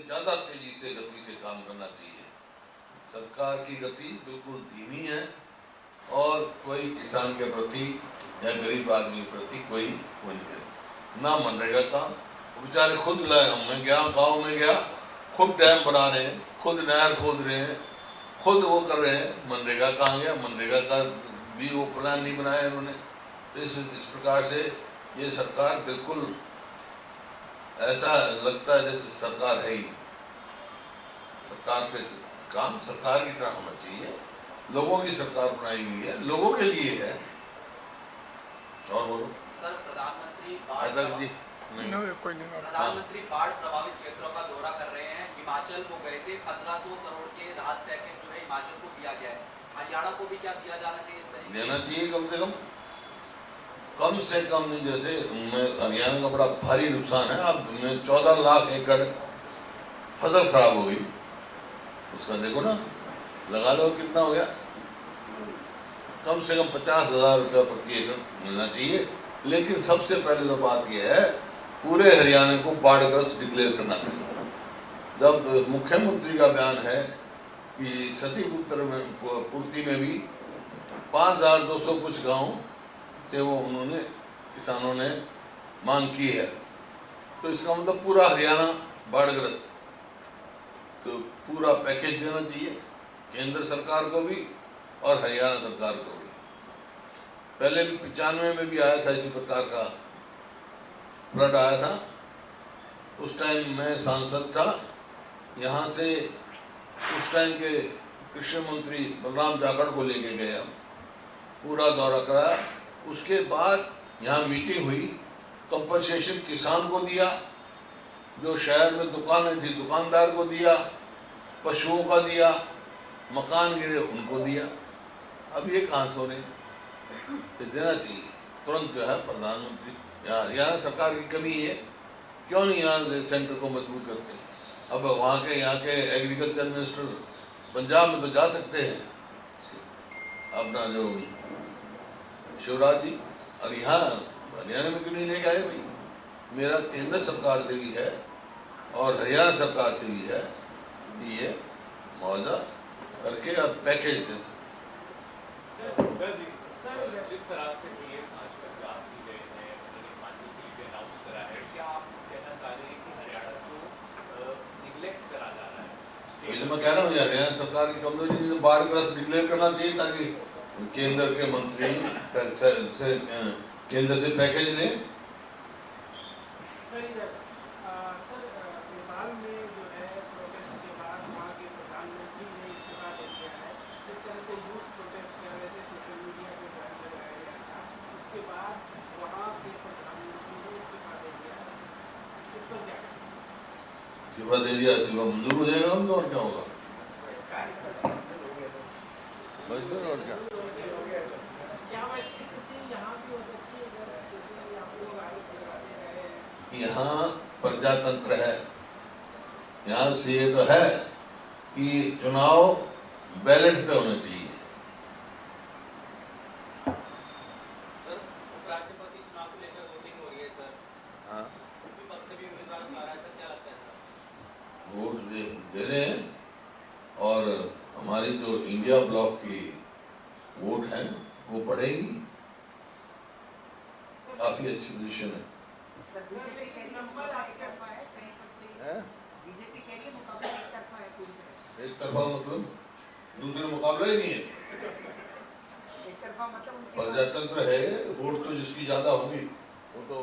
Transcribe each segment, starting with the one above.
ज़्यादा तेजी से गति से काम करना चाहिए। सरकार की गति बिल्कुल धीमी है और कोई किसान के प्रति या गरीब आदमी के प्रति कोई ना मनरेगा काम। बेचारे खुद लाए, मैं गया गाँव में गया, खुद डैम बना रहे हैं, खुद नहर खोद रहे हैं, खुद वो कर रहे हैं। मनरेगा कहाँ गया? मनरेगा का भी वो प्लान नहीं बनाया उन्होंने। तो इस प्रकार से ये सरकार बिल्कुल ऐसा लगता है जैसे सरकार है ही। सरकार पे काम सरकार की तरह होना चाहिए। लोगों की सरकार बनाई हुई है, लोगों के लिए है। और बोलो सर, प्रधानमंत्री बाढ़ प्रभावित क्षेत्रों का दौरा कर रहे हैं। हिमाचल को गए थे, 1500 करोड़ के राहत पैकेज जो है हिमाचल को दिया गया है। हरियाणा को भी क्या दिया जाना चाहिए? इस तरीके देना चाहिए कम से कम नहीं। जैसे हरियाणा का बड़ा भारी नुकसान है। अब 14 लाख एकड़ फसल खराब हो गई, उसका देखो ना, लगा लो कितना हो गया। कम से कम 50,000 रुपया प्रति एकड़ मिलना चाहिए। लेकिन सबसे पहले तो बात यह है, पूरे हरियाणा को बाढ़ग्रस्त डिक्लेयर करना चाहिए। जब मुख्यमंत्री का बयान है कि क्षतिपूर्ति में भी 5,200 कुछ गाँव से वो उन्होंने किसानों ने मांग की है, तो इसका मतलब पूरा हरियाणा बाढ़ग्रस्त। तो पूरा पैकेज देना चाहिए केंद्र सरकार को भी और हरियाणा सरकार को भी। पहले भी 95 में भी आया था इसी प्रकार का फ्लड आया था। उस टाइम मैं सांसद था यहाँ से। उस टाइम के कृषि मंत्री बलराम जाखड़ को लेके गए, हम पूरा दौरा कराया। उसके बाद यहाँ मीटिंग हुई, कंपनसेशन किसान को दिया, जो शहर में दुकानें थी दुकानदार को दिया, पशुओं का दिया, मकान गिरे उनको दिया। अब ये कहाँ से हो रहे हैं? तो देना चाहिए तुरंत जो है प्रधानमंत्री। यहाँ हरियाणा सरकार की कमी है, क्यों नहीं यहाँ सेंटर को मजबूत करते? अब वहाँ के यहाँ के एग्रीकल्चर मिनिस्टर पंजाब में तो जा सकते हैं, अपना जो शिवराज जी, और यहाँ हरियाणा में क्यों नहीं लेके आए भाई? मेरा केंद्र सरकार से भी है और हरियाणा सरकार से भी है, ये मुआवजा करके अब पैकेज दे सकते। जिस तरह से पीएम आज पंजाब की गए हैं, उन्होंने हिमाचल के लिए अनाउंस करा है, क्या आप कहना चाह रहे हैं कि हरियाणा को निगलेक्ट करा जा रहा है? तो मैं कह रहा हूँ हरियाणा सरकार की कमजोरी बाढ़ग्रस्त डिक्लेयर करना चाहिए, ताकि केंद्र के मंत्री केंद्र से पैकेज लें। नेपाल में जो है प्रोटेस्ट के बाद वहाँ के प्रधानमंत्री ने इस्तीफा दे दिया है। जिस तरह से यूथ प्रोटेस्ट कर रहे थे, सोशल मीडिया पे बैन लगाया गया था, उसके बाद वहाँ के प्रधानमंत्री ने इस्तीफा दे दिया है। इस पर क्या इस्तीफा दे दिया? इस्तीफा मंजूर हो जाएगा उनको, और क्या होगा? मंजूर, और क्या? यहाँ प्रजातंत्र है। यहाँ से ये तो है कि चुनाव बैलेट पे होने चाहिए। सर, उपराष्ट्रपति चुनाव को लेकर वोटिंग हो रही है सर। हाँ, विपक्ष से भी उम्मीदवार उतारा है सर, क्या लगता है सर? वोट दे रहे हैं और हमारी जो इंडिया ब्लॉक की वोट है वो बढ़ेगी। काफी अच्छी पोजीशन है। एक तरफा मतलब दूसरे मुकाबला ही नहीं है। प्रजातंत्र है, वोट तो जिसकी ज्यादा होगी वो तो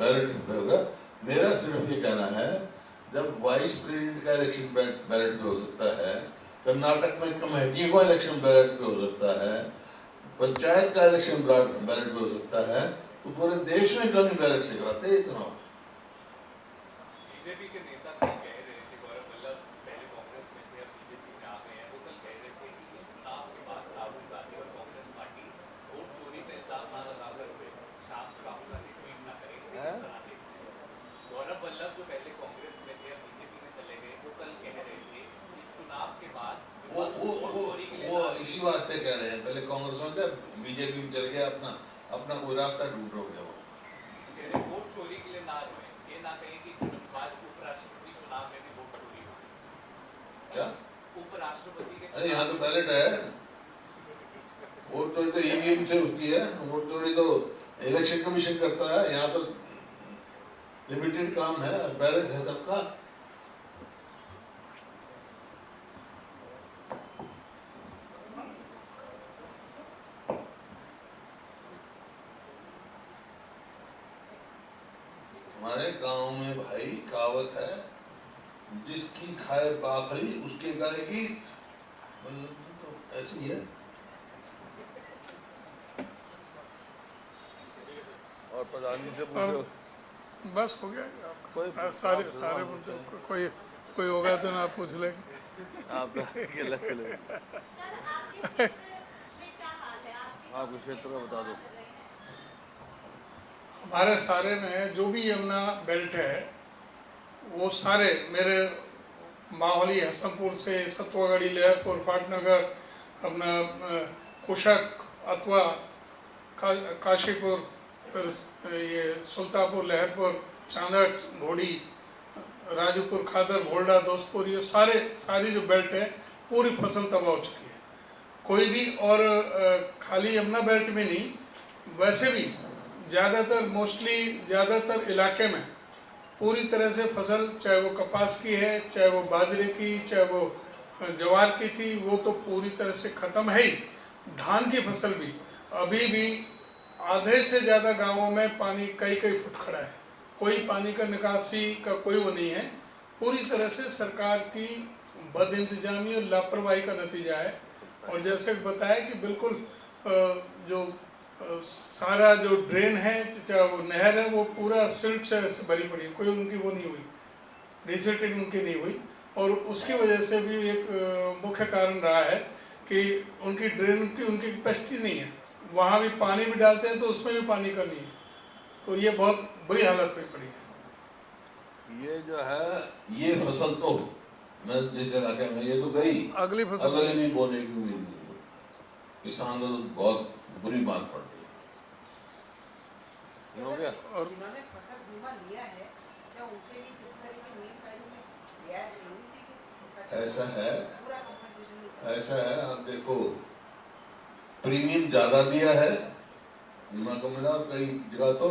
बैलेट पे होगा। मेरा सिर्फ ये कहना है, जब वाइस प्रेसिडेंट का इलेक्शन बैलेट पे हो सकता है, कर्नाटक में कमेटी का इलेक्शन बैलेट पे हो सकता है, पंचायत का इलेक्शन बैलेट पे हो सकता है, तो पूरे देश में क्यों नहीं बैलेट से कराते हैं चुनाव? बीजेपी के नेता कल कह रहे थे, गौरव वल्लभ पहले कांग्रेस में थे, अब बीजेपी में आ गए हैं, वो कल कह रहे थे कि इस चुनाव के बाद राहुल गांधी और कांग्रेस पार्टी वोट चोरी का इल्जाम ना लगाकर हुए शाम को राहुल गांधी ट्वीट ना करेंगे। गौरव वल्लभ जो पहले कांग्रेस में थे, अब बीजेपी में चले गए, वो कल कह रहे थे इस चुनाव के बाद वो इसी वास्ते कह रहे हैं, पहले कांग्रेस में थे, बीजेपी में चल गया, अपना कोई रास्ता ढूंढ हो गया। वोट चोरी के लिए ना रोए, ये ना कहें कि उपराष्ट्रपति चुनाव में भी वोट चोरी अरे यहाँ तो बैलेट है, वोट चोरी तो ईवीएम से होती है, वोट चोरी तो इलेक्शन कमीशन करता है। यहाँ तो लिमिटेड काम है, बैलेट है सबका। हमारे गांव में भाई कहावत है, जिसकी खाए बाखड़ी उसके गाय गीत, तो ऐसी ही है। और प्रधान जी से पूछो। बस हो गया कोई आपका सारे मुद्दे कोई होगा तो ना पूछ लेंगे। आप अकेला अकेले सर, आपके क्षेत्र में बता दो। हमारे सारे में जो भी यमुना बेल्ट है वो सारे मेरे माहौली हसनपुर से सतवागढ़ी, लहरपुर, पाटनगर, अपना कुशक, अथवा काशीपुर, फिर ये सुल्तापुर, लहरपुर, चांदट, घोड़ी, राजूपुर, खादर, भोल्डा, दोस्तपुर, ये सारी जो बेल्ट है पूरी फसल तबाह हो चुकी है। कोई भी, और खाली यमुना बेल्ट में नहीं, वैसे भी ज़्यादातर इलाके में पूरी तरह से फसल, चाहे वो कपास की है, चाहे वो बाजरे की, चाहे वो ज्वार की थी, वो तो पूरी तरह से ख़त्म है ही। धान की फसल भी अभी भी आधे से ज़्यादा गांवों में पानी कई फुट खड़ा है, कोई पानी का निकासी का कोई वो नहीं है। पूरी तरह से सरकार की बदइंतजामी और लापरवाही का नतीजा है। और जैसे बताया कि बिल्कुल जो सारा जो ड्रेन है, चाहे वो नहर है, वो पूरा सिल्ट से भरी पड़ी है, कोई उनकी वो नहीं हुई, डिसिल्टिंग उनकी नहीं हुई। और उसकी वजह से भी एक मुख्य कारण रहा है कि उनकी ड्रेन की उनकी कैपेसिटी नहीं है, वहाँ भी पानी भी डालते हैं तो उसमें भी पानी का नहीं है, तो ये बहुत बुरी हालत हुई पड़ी है। ये जो है, ये फसल तो मैं जिस इलाके में, ये तो गई, अगली फसल अगले नहीं बोने की उम्मीद नहीं, किसान को बहुत बुरी बात पड़ रही है। हो गया। और जिन्होंने फसल बीमा लिया है, क्या उनके लिए किसी तरह के नियम कायदे में रियायत होनी चाहिए? ऐसा है, पूरा कंपनसेशन ऐसा है, आप देखो, प्रीमियम ज्यादा दिया है बीमा को मिला, कई जगह तो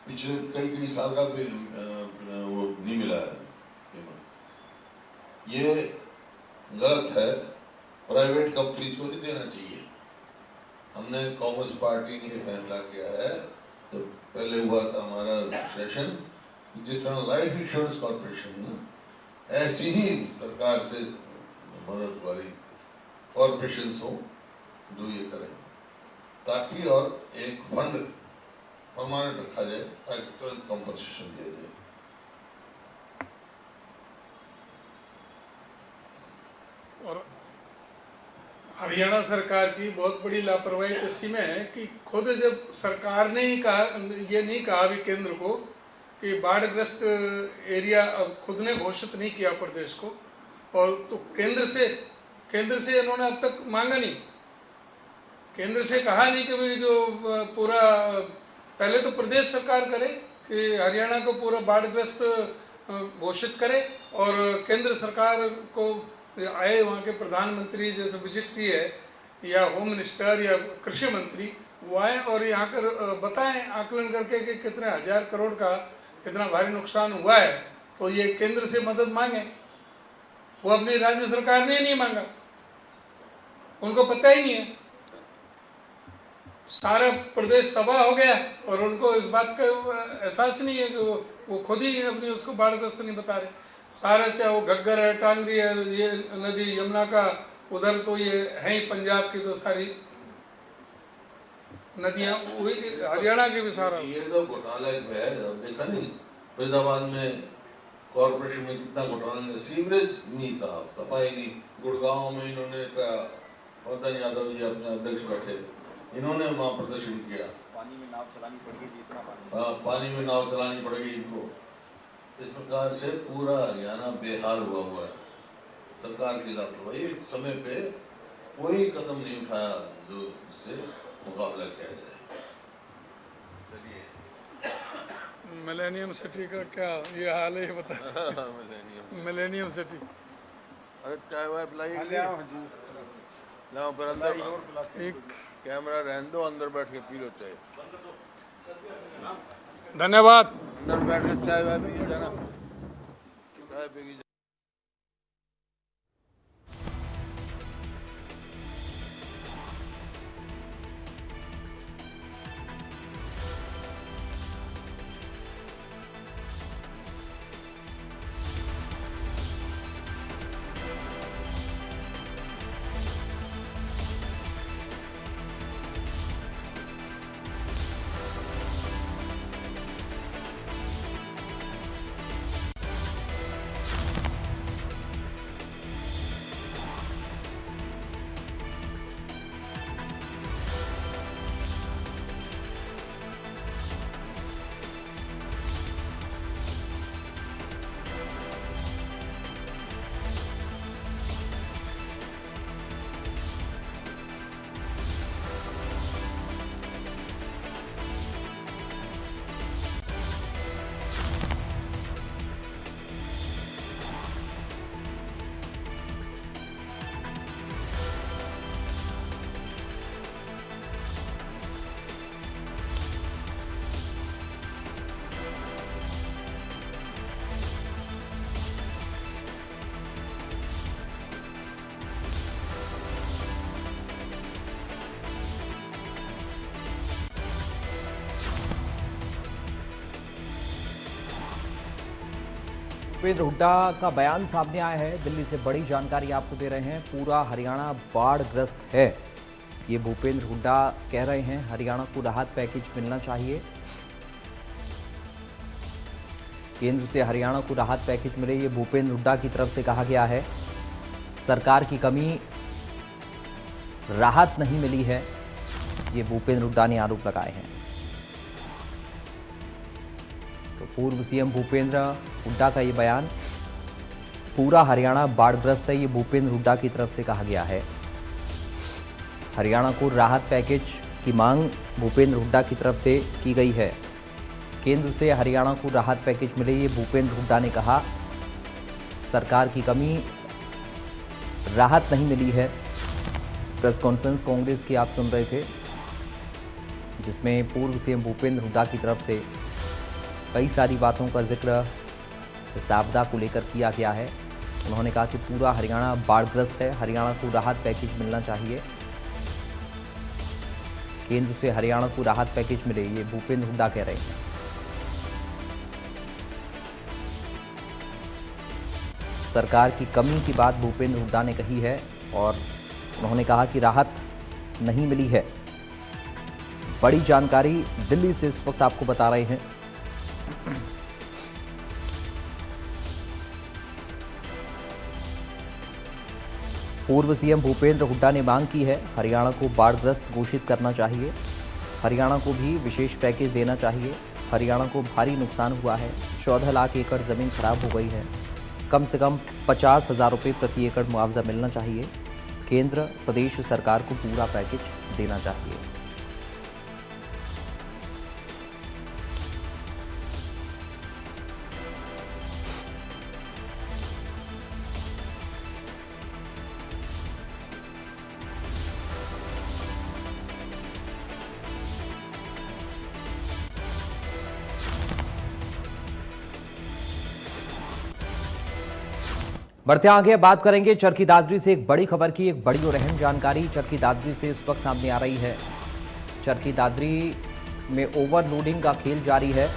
पिछले कई साल का भी वो नहीं मिला है बीमा। ये गलत है, प्राइवेट कंपनीज को नहीं देना चाहिए। हमने कांग्रेस पार्टी ने ये फैसला किया है, तो पहले हुआ था हमारा सेशन, जिस तरह लाइफ इंश्योरेंस कॉर्पोरेशन, ऐसी ही सरकार से मदद वाली कॉर्पोरेशन हो जो ये करें, ताकि और एक फंड परमानेंट रखा जाए ताकि तुरंत कंपनसेशन दिया जाए। और हरियाणा सरकार की बहुत बड़ी लापरवाही इसी में है कि खुद जब सरकार ने ही कहा, ये नहीं कहा अभी केंद्र को कि बाढ़ग्रस्त एरिया अब खुद ने घोषित नहीं किया प्रदेश को, और तो केंद्र से इन्होंने अब तक मांगा नहीं, केंद्र से कहा नहीं कि भाई जो पूरा, पहले तो प्रदेश सरकार करे कि हरियाणा को पूरा बाढ़ग्रस्त घोषित करे, और केंद्र सरकार को आए वहाँ के प्रधानमंत्री जैसे विजिट किए है, या होम मिनिस्टर या कृषि मंत्री, वो आए और यहाँ कर बताएं आकलन करके कि कितने हजार करोड़ का इतना भारी नुकसान हुआ है, तो ये केंद्र से मदद मांगे। वो अपनी राज्य सरकार ने नहीं मांगा, उनको पता ही नहीं है, सारा प्रदेश तबाह हो गया और उनको इस बात का एहसास नहीं है कि वो खुद ही अपनी उसको बाढ़ग्रस्त नहीं बता रहे। सारा, चाहे वो घग्गर है, टांगरी है, ये नदी यमुना का उधर तो ये है ही, पंजाब की तो सारी नदियां हरियाणा के भी सारा। ये तो घोटाला है, देखा नहीं फरीदाबाद में कॉर्पोरेशन में कितना घोटाला, सीवरेज नहीं था, सफाई नहीं। गुड़गांव में इन्होंने का वर्धन यादव जी अपने अध्यक्ष बैठे, इन्होंने वहाँ प्रदर्शन किया, पानी में नाव चलानी पड़ेगी, जितना पानी में नाव चलानी पड़ेगी इनको। इस प्रकार से पूरा हरियाणा बेहाल हुआ है, सरकार की लापरवाही। समय पे कोई कदम नहीं उठाया जो इससे मुकाबला किया जाए। चलिए, मिलेनियम सिटी का क्या ये हाल है, ये बता। मिलेनियम सिटी, अरे चाय वाय पिलाइए। लाओ पर अंदर एक कैमरा रहने दो, अंदर बैठ के पी लो चाय। धन्यवाद। अंदर बैठ के चाय वाय पी के जाना, चाय पी के भूपेंद्र हुड्डा का बयान सामने आया है। दिल्ली से बड़ी जानकारी आपको दे रहे हैं। पूरा हरियाणा बाढ़ग्रस्त है, ये भूपेंद्र हुड्डा कह रहे हैं। हरियाणा को राहत पैकेज मिलना चाहिए, केंद्र से हरियाणा को राहत पैकेज मिले, ये भूपेंद्र हुड्डा की तरफ से कहा गया है। सरकार की कमी, राहत नहीं मिली है, ये भूपेंद्र हुड्डा ने आरोप लगाए हैं। तो पूर्व सीएम भूपेंद्र हुड्डा का ये बयान, पूरा हरियाणा बाढ़ग्रस्त है, ये भूपेंद्र हुड्डा की तरफ से कहा गया है। हरियाणा को राहत पैकेज की मांग भूपेंद्र हुड्डा की तरफ से की गई है। केंद्र से हरियाणा को राहत पैकेज मिले, ये भूपेंद्र हुड्डा ने कहा। सरकार की कमी, राहत नहीं मिली है। प्रेस कॉन्फ्रेंस कांग्रेस की आप सुन रहे थे, जिसमें पूर्व सीएम भूपेंद्र हुड्डा की तरफ से कई सारी बातों का जिक्र इस आपदा को लेकर किया गया है। उन्होंने कहा कि पूरा हरियाणा बाढ़ग्रस्त है, हरियाणा को राहत पैकेज मिलना चाहिए, केंद्र से हरियाणा को राहत पैकेज मिले, ये भूपेंद्र हुड्डा कह रहे हैं। सरकार की कमी की बात भूपेंद्र हुड्डा ने कही है और उन्होंने कहा कि राहत नहीं मिली है। बड़ी जानकारी दिल्ली से इस वक्त आपको बता रहे हैं। पूर्व सीएम भूपेंद्र हुड्डा ने मांग की है, हरियाणा को बाढ़ग्रस्त घोषित करना चाहिए, हरियाणा को भी विशेष पैकेज देना चाहिए। हरियाणा को भारी नुकसान हुआ है, 14 लाख एकड़ जमीन खराब हो गई है, कम से कम 50,000 रुपये प्रति एकड़ मुआवजा मिलना चाहिए। केंद्र प्रदेश सरकार को पूरा पैकेज देना चाहिए। बढ़ते आगे बात करेंगे चरखी दादरी से एक बड़ी खबर की, एक बड़ी और अहम जानकारी चरखी दादरी से इस वक्त सामने आ रही है। चरखी दादरी में ओवरलोडिंग का खेल जारी है।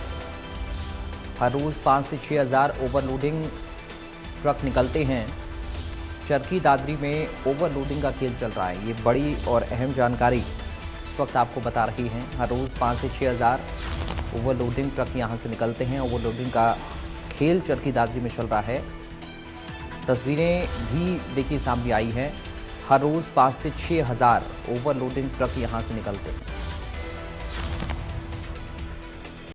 हर रोज 5 से 6 हज़ार ओवरलोडिंग ट्रक निकलते हैं। चरखी दादरी में ओवरलोडिंग का खेल चल रहा है, ये बड़ी और अहम जानकारी इस वक्त आपको बता रही हैं। हर रोज 5 से 6 हज़ार ओवरलोडिंग ट्रक यहाँ से निकलते हैं। ओवरलोडिंग का खेल चरखी दादरी में चल रहा है। तस्वीरें भी देखिए सामने आई हैं। हर रोज़ 5 से 6 हज़ार ओवरलोडिंग ट्रक यहाँ से निकलते हैं।